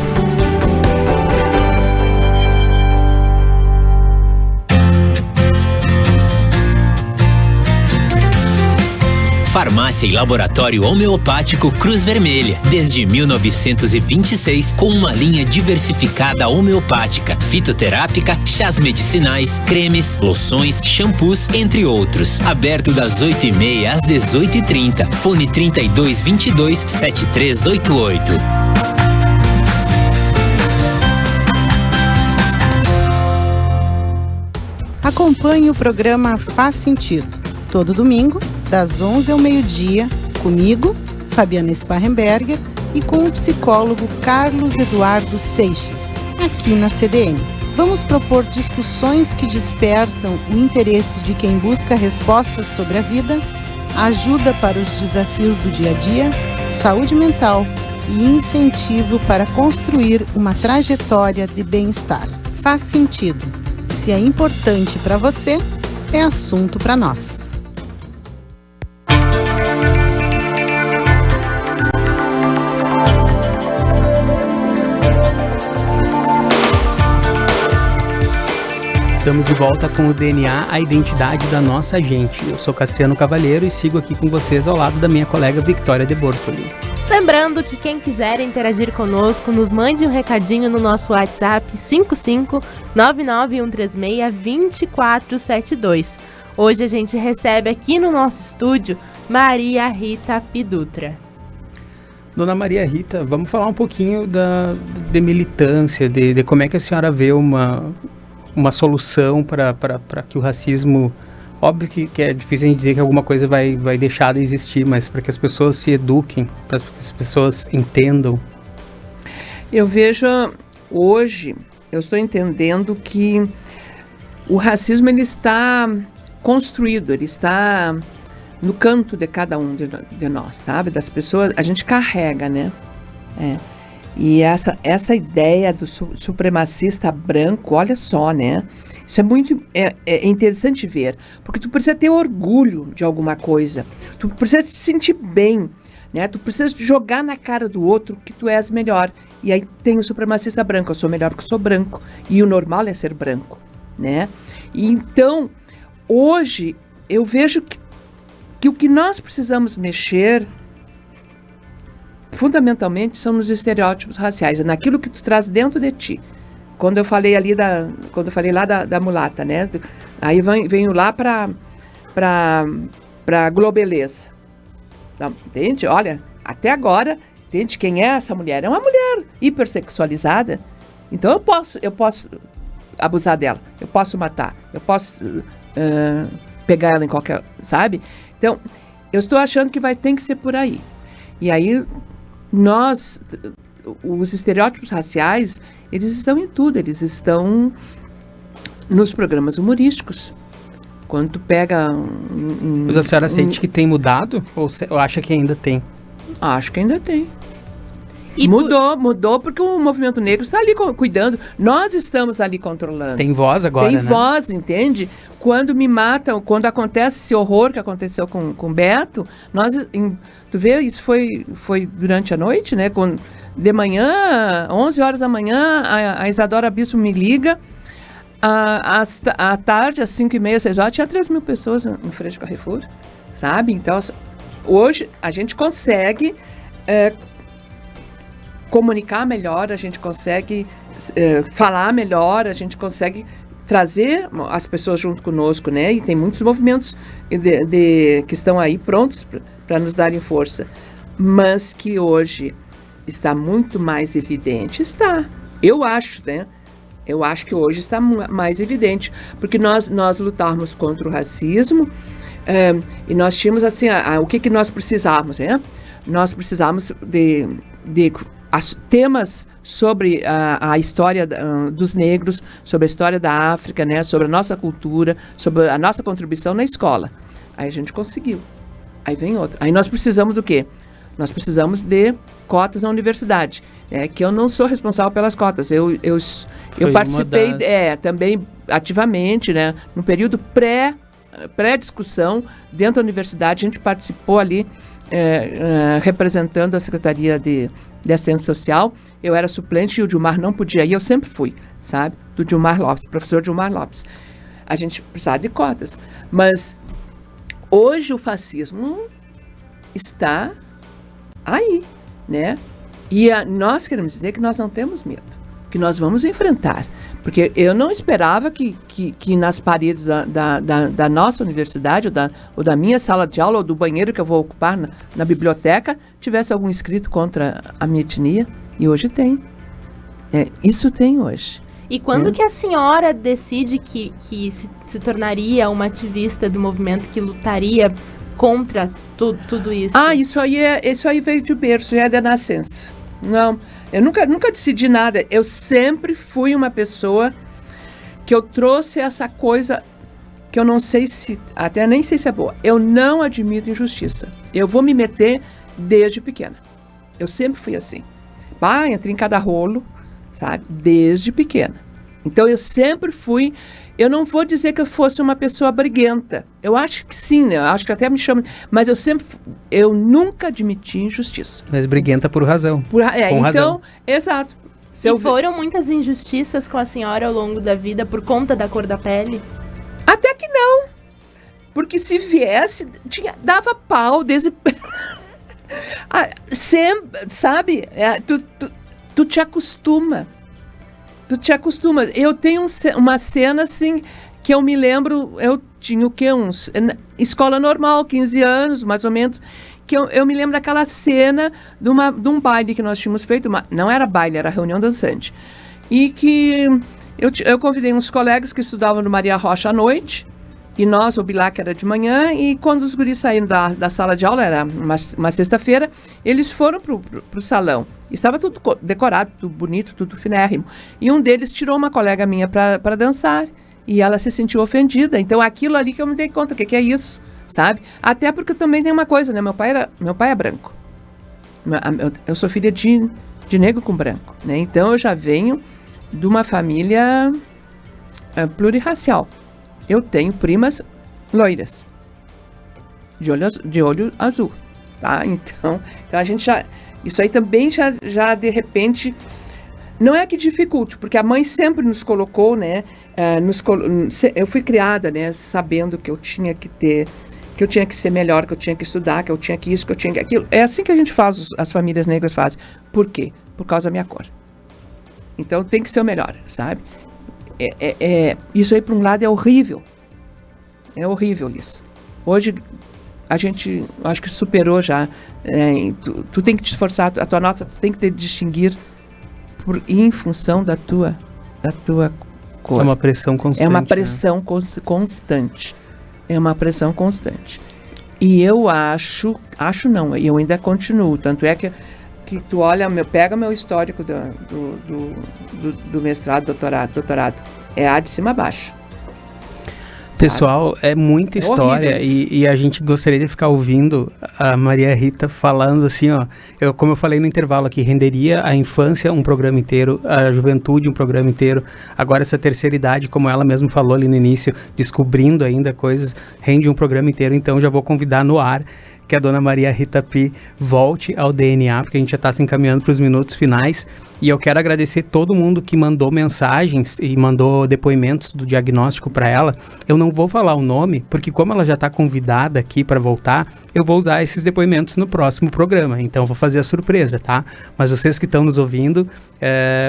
S14: Farmácia e Laboratório Homeopático Cruz Vermelha, desde 1926, com uma linha diversificada homeopática, fitoterápica, chás medicinais, cremes, loções, shampoos, entre outros. Aberto das 8h30 às 18h30. Fone 3222-7388.
S15: Acompanhe o programa Faz Sentido, todo domingo, das 11 ao meio-dia, comigo, Fabiana Sparrenberger, e com o psicólogo Carlos Eduardo Seixas, aqui na CDN. Vamos propor discussões que despertam o interesse de quem busca respostas sobre a vida, ajuda para os desafios do dia a dia, saúde mental e incentivo para construir uma trajetória de bem-estar. Faz sentido. Se é importante para você, é assunto para nós.
S1: Estamos de volta com o DNA, a identidade da nossa gente. Eu sou Cassiano Cavalheiro e sigo aqui com vocês ao lado da minha colega Victoria de Bortoli.
S2: Lembrando que quem quiser interagir conosco, nos mande um recadinho no nosso WhatsApp 55991362472. Hoje a gente recebe aqui no nosso estúdio Maria Rita Pidutra.
S1: Dona Maria Rita, vamos falar um pouquinho de militância, de como é que a senhora vê uma solução para que o racismo... Óbvio que é difícil a gente dizer que alguma coisa vai deixar de existir, mas para que as pessoas se eduquem, para que as pessoas entendam.
S3: Eu vejo hoje, eu estou entendendo que o racismo ele está construído, ele está no canto de cada um de nós, sabe? Das pessoas, a gente carrega, né? E essa ideia do supremacista branco, olha só, né? Isso é muito interessante ver, porque tu precisa ter orgulho de alguma coisa, tu precisa te sentir bem, né? Tu precisa jogar na cara do outro que tu és melhor. E aí tem o supremacista branco, eu sou melhor porque eu sou branco, e o normal é ser branco, né? E então, hoje, eu vejo que o que nós precisamos mexer fundamentalmente são nos estereótipos raciais, naquilo que tu traz dentro de ti. Quando eu falei lá da mulata, né? Aí venho lá para globeleza. Entende? Olha, até agora, entende quem é essa mulher? É uma mulher hipersexualizada. Então eu posso abusar dela, eu posso matar, eu posso pegar ela em qualquer, sabe? Então, eu estou achando que tem que ser por aí. E aí, os estereótipos raciais, eles estão em tudo, eles estão nos programas humorísticos. Quando tu pega
S1: Mas a senhora sente que tem mudado? Ou acha que ainda tem?
S3: Acho que ainda tem. E mudou porque o movimento negro está ali cuidando. Nós estamos ali controlando.
S1: Tem voz agora,
S3: Tem voz, entende? Quando me matam, quando acontece esse horror que aconteceu com Beto, tu vê, isso foi durante a noite, né? De manhã, 11 horas da manhã, a Isadora Bispo me liga. À tarde, às 5h30, 6 horas, tinha 3 mil pessoas em frente ao Carrefour, sabe? Então, hoje a gente consegue comunicar melhor, a gente consegue falar melhor, a gente consegue trazer as pessoas junto conosco, né? E tem muitos movimentos que estão aí prontos para nos darem força. Mas que hoje está muito mais evidente, está. Eu acho, né? Eu acho que hoje está mais evidente, porque nós lutarmos contra o racismo e nós tínhamos assim, o que nós precisávamos, né? Nós precisávamos de temas sobre a história dos negros, sobre a história da África, né? Sobre a nossa cultura, sobre a nossa contribuição na escola. Aí a gente conseguiu. Aí vem outra. Aí nós precisamos do quê? Nós precisamos de cotas na universidade, que eu não sou responsável pelas cotas. Eu participei também ativamente, né? No período pré-discussão dentro da universidade, a gente participou ali representando a Secretaria de Assistência Social. Eu era suplente e o Dilmar não podia ir, eu sempre fui, sabe? Do Dilmar Lopes, professor Dilmar Lopes. A gente precisava de cotas. Mas hoje o fascismo está aí, né? E nós queremos dizer que nós não temos medo, que nós vamos enfrentar. Porque eu não esperava que nas paredes da nossa universidade, ou da minha sala de aula, ou do banheiro que eu vou ocupar na biblioteca, tivesse algum escrito contra a minha etnia. E hoje tem. Isso tem hoje.
S2: E quando que a senhora decide que se tornaria uma ativista do movimento que lutaria contra tudo isso?
S3: Isso aí veio de berço, é da nascença. Não, eu nunca decidi nada. Eu sempre fui uma pessoa que eu trouxe essa coisa que eu não sei até nem sei se é boa. Eu não admito injustiça. Eu vou me meter desde pequena. Eu sempre fui assim. Entrei em cada rolo, sabe? Desde pequena. Então eu sempre fui. Eu não vou dizer que eu fosse uma pessoa briguenta. Eu acho que sim, né? Eu acho que até me chamam. Mas eu nunca admiti injustiça.
S1: Mas briguenta por razão. Com
S3: então,
S1: razão.
S3: Exato.
S2: Foram muitas injustiças com a senhora ao longo da vida por conta da cor da pele?
S3: Até que não. Porque se viesse, dava pau desde... sempre, sabe? Tu te acostuma. Tu te acostumas. Eu tenho uma cena assim que eu me lembro, eu tinha o quê? Escola normal, 15 anos, mais ou menos, que eu me lembro daquela cena de um baile que nós tínhamos feito, não era baile, era reunião dançante. E que eu convidei uns colegas que estudavam no Maria Rocha à noite, e nós, o Bilac era de manhã, e quando os guris saíram da sala de aula, era uma sexta-feira, eles foram pro salão. Estava tudo decorado, tudo bonito, tudo finérrimo. E um deles tirou uma colega minha para dançar, e ela se sentiu ofendida. Então, aquilo ali que eu me dei conta, o que é isso, sabe? Até porque também tem uma coisa, né? Meu pai é branco. Eu sou filha de negro com branco, né? Então, eu já venho de uma família plurirracial. Eu tenho primas loiras, de olho azul, tá? Então a gente já... Isso aí também já de repente... Não é que dificulte, porque a mãe sempre nos colocou, né? Eu fui criada, né? Sabendo que eu tinha que ter... Que eu tinha que ser melhor, que eu tinha que estudar, que eu tinha que isso, que eu tinha que aquilo. É assim que a gente faz, as famílias negras fazem. Por quê? Por causa da minha cor. Então tem que ser o melhor, sabe? Isso aí, por um lado, é horrível. É horrível isso. Hoje, a gente, acho que superou já. Tu tem que te esforçar, a tua nota tu tem que te distinguir em função da tua cor.
S1: É uma pressão constante.
S3: É uma pressão constante. É uma pressão constante. E eu eu ainda continuo. Tanto é que tu olha, pega meu histórico do mestrado, doutorado. É de cima a baixo.
S1: Pessoal, é muita história e a gente gostaria de ficar ouvindo a Maria Rita falando assim, ó. Como eu falei no intervalo aqui, renderia a infância um programa inteiro, a juventude um programa inteiro. Agora essa terceira idade, como ela mesma falou ali no início, descobrindo ainda coisas, rende um programa inteiro. Então já vou convidar no ar que a dona Maria Rita Pi volte ao DNA, porque a gente já está se encaminhando para os minutos finais. E eu quero agradecer todo mundo que mandou mensagens e mandou depoimentos do diagnóstico para ela. Eu não vou falar o nome, porque como ela já está convidada aqui para voltar, eu vou usar esses depoimentos no próximo programa. Então, vou fazer a surpresa, tá? Mas vocês que estão nos ouvindo,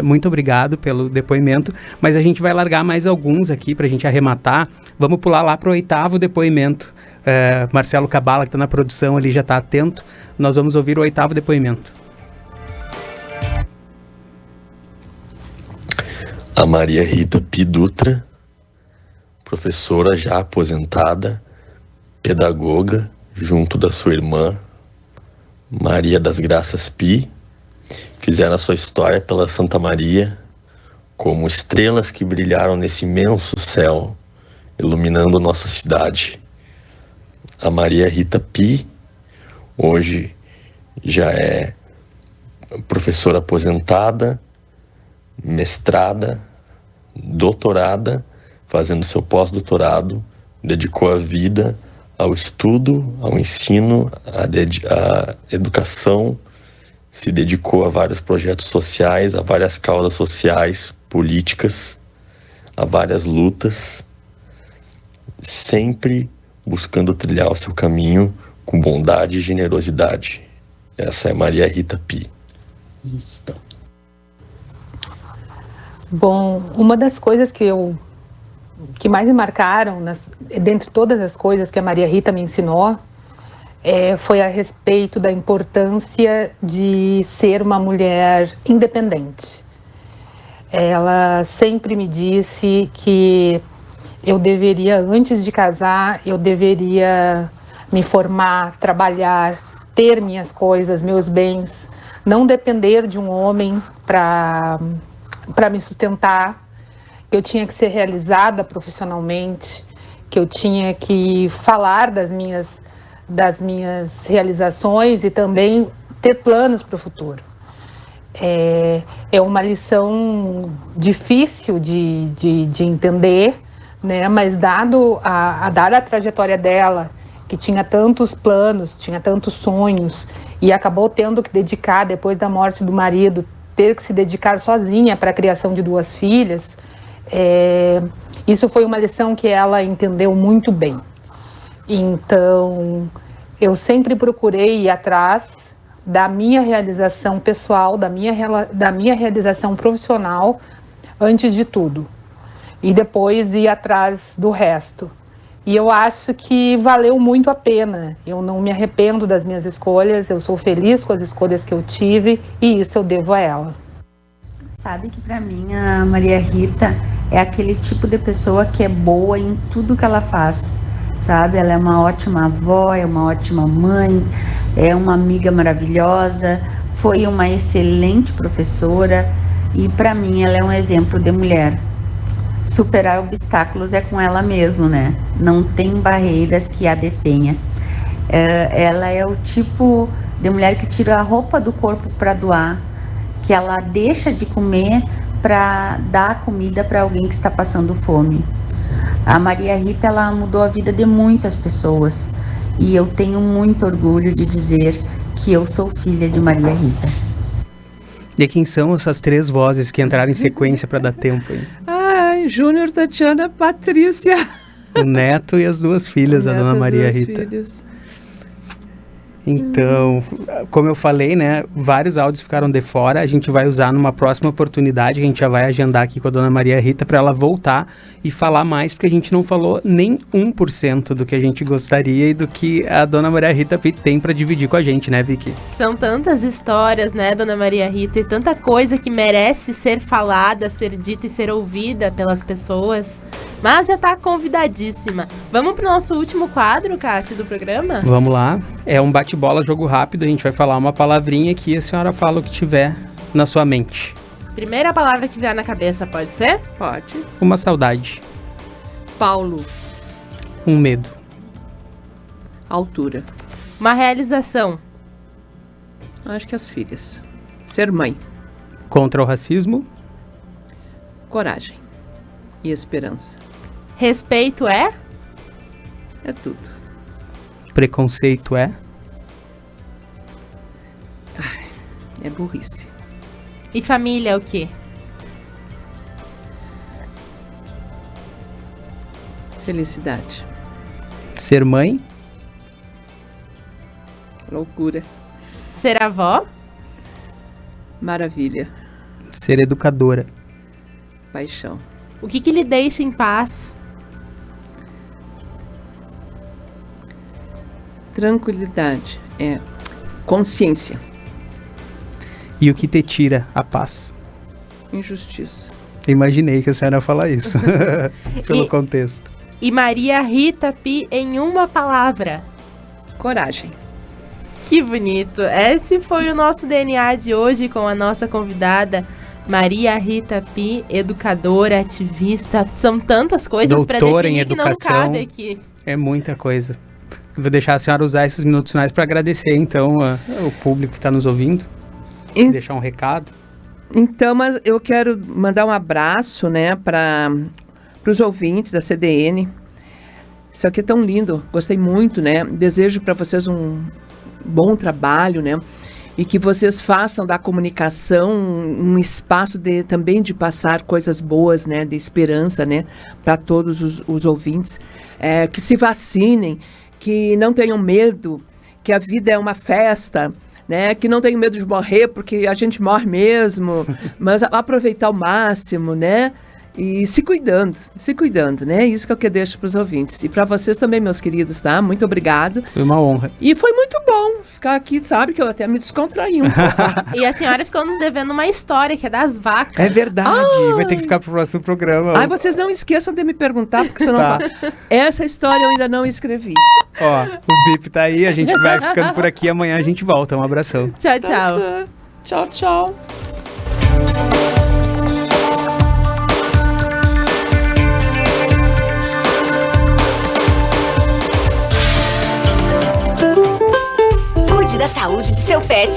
S1: muito obrigado pelo depoimento. Mas a gente vai largar mais alguns aqui para a gente arrematar. Vamos pular lá para o 8º depoimento. Marcelo Cabala, que está na produção ali, já está atento. Nós vamos ouvir o 8º depoimento.
S16: A Maria Rita Pi Dutra, professora já aposentada, pedagoga, junto da sua irmã, Maria das Graças Pi, fizeram a sua história pela Santa Maria como estrelas que brilharam nesse imenso céu, iluminando nossa cidade. A Maria Rita Pi, hoje já é professora aposentada, mestrada, doutorada, fazendo seu pós-doutorado, dedicou a vida ao estudo, ao ensino, à educação, se dedicou a vários projetos sociais, a várias causas sociais, políticas, a várias lutas, sempre buscando trilhar o seu caminho com bondade e generosidade. Essa é Maria Rita Pi.
S17: Isso. Bom, uma das coisas que mais me marcaram, dentre todas as coisas que a Maria Rita me ensinou, foi a respeito da importância de ser uma mulher independente. Ela sempre me disse que eu deveria, antes de casar, eu deveria me formar, trabalhar, ter minhas coisas, meus bens, não depender de um homem para me sustentar, que eu tinha que ser realizada profissionalmente, que eu tinha que falar das minhas realizações e também ter planos para o futuro. É uma lição difícil de entender, né? Mas dada a trajetória dela, que tinha tantos planos, tinha tantos sonhos, e acabou tendo que dedicar, depois da morte do marido, ter que se dedicar sozinha para a criação de 2 filhas, isso foi uma lição que ela entendeu muito bem. Então, eu sempre procurei ir atrás da minha realização pessoal, da minha realização profissional, antes de tudo. E depois ir atrás do resto. E eu acho que valeu muito a pena. Eu não me arrependo das minhas escolhas, eu sou feliz com as escolhas que eu tive e isso eu devo a ela.
S18: Sabe que para mim a Maria Rita é aquele tipo de pessoa que é boa em tudo que ela faz, sabe? Ela é uma ótima avó, é uma ótima mãe, é uma amiga maravilhosa, foi uma excelente professora e para mim ela é um exemplo de mulher. Superar obstáculos é com ela mesmo, né? Não tem barreiras que a detenha. Ela é o tipo de mulher que tira a roupa do corpo para doar, que ela deixa de comer para dar comida para alguém que está passando fome. A Maria Rita, ela mudou a vida de muitas pessoas e eu tenho muito orgulho de dizer que eu sou filha de Maria Rita.
S1: E quem são essas 3 vozes que entraram em sequência para dar tempo? Hein?
S3: Júnior, Tatiana, Patrícia.
S1: O neto e as 2 filhas, a dona Maria Rita.
S3: Filhas.
S1: Então, como eu falei, né, vários áudios ficaram de fora, a gente vai usar numa próxima oportunidade, a gente já vai agendar aqui com a dona Maria Rita para ela voltar e falar mais, porque a gente não falou nem 1% do que a gente gostaria e do que a dona Maria Rita tem para dividir com a gente, né, Vicky?
S2: São tantas histórias, né, dona Maria Rita, e tanta coisa que merece ser falada, ser dita e ser ouvida pelas pessoas. Mas já tá convidadíssima. Vamos pro nosso último quadro, Cássia, do programa?
S1: Vamos lá. É um bate-bola, jogo rápido. A gente vai falar uma palavrinha aqui e a senhora fala o que tiver na sua mente.
S2: Primeira palavra que vier na cabeça, pode ser?
S3: Pode.
S1: Uma saudade.
S3: Paulo.
S1: Um medo.
S3: Altura.
S2: Uma realização.
S3: Acho que as filhas. Ser mãe.
S1: Contra o racismo.
S3: Coragem. E esperança.
S2: Respeito é?
S3: É tudo.
S1: Preconceito é?
S3: É burrice.
S2: E família é o quê?
S3: Felicidade.
S1: Ser mãe?
S3: Loucura.
S2: Ser avó?
S3: Maravilha.
S1: Ser educadora.
S3: Paixão.
S2: O que lhe deixa em paz?
S3: Tranquilidade. Consciência.
S1: E o que te tira a paz?
S3: Injustiça.
S1: Imaginei que a senhora ia falar isso. Pelo contexto.
S2: E Maria Rita Pi em uma palavra?
S3: Coragem.
S2: Que bonito. Esse foi o nosso DNA de hoje com a nossa convidada Maria Rita Pi, educadora, ativista. São tantas coisas para definir que não cabe aqui.
S1: É muita coisa. Eu vou deixar a senhora usar esses minutos finais para agradecer, então, o público que está nos ouvindo. Deixar um recado.
S3: Então, mas eu quero mandar um abraço, né, para os ouvintes da CDN. Isso aqui é tão lindo, gostei muito, né? Desejo para vocês um bom trabalho, né? E que vocês façam da comunicação um espaço também de passar coisas boas, né? De esperança, né? Para todos os ouvintes. Que se vacinem, que não tenham medo, que a vida é uma festa, né? Que não tenham medo de morrer, porque a gente morre mesmo, mas aproveitar ao máximo, né? E se cuidando, né? Isso que eu deixo para os ouvintes. E para vocês também, meus queridos, tá? Muito obrigado.
S1: Foi uma honra.
S3: E foi muito bom ficar aqui, sabe? Que eu até me descontraí um pouco.
S2: E a senhora ficou nos devendo uma história, que é das vacas.
S1: É verdade, vai ter que ficar pro próximo programa.
S3: Ai, vocês não esqueçam de me perguntar, porque senão não falo. Essa história eu ainda não escrevi.
S1: Ó, o Bip tá aí, a gente vai ficando por aqui, amanhã a gente volta. Um abração.
S2: Tchau, tchau.
S3: Tchau, tchau.
S19: Cuide da saúde de seu pet.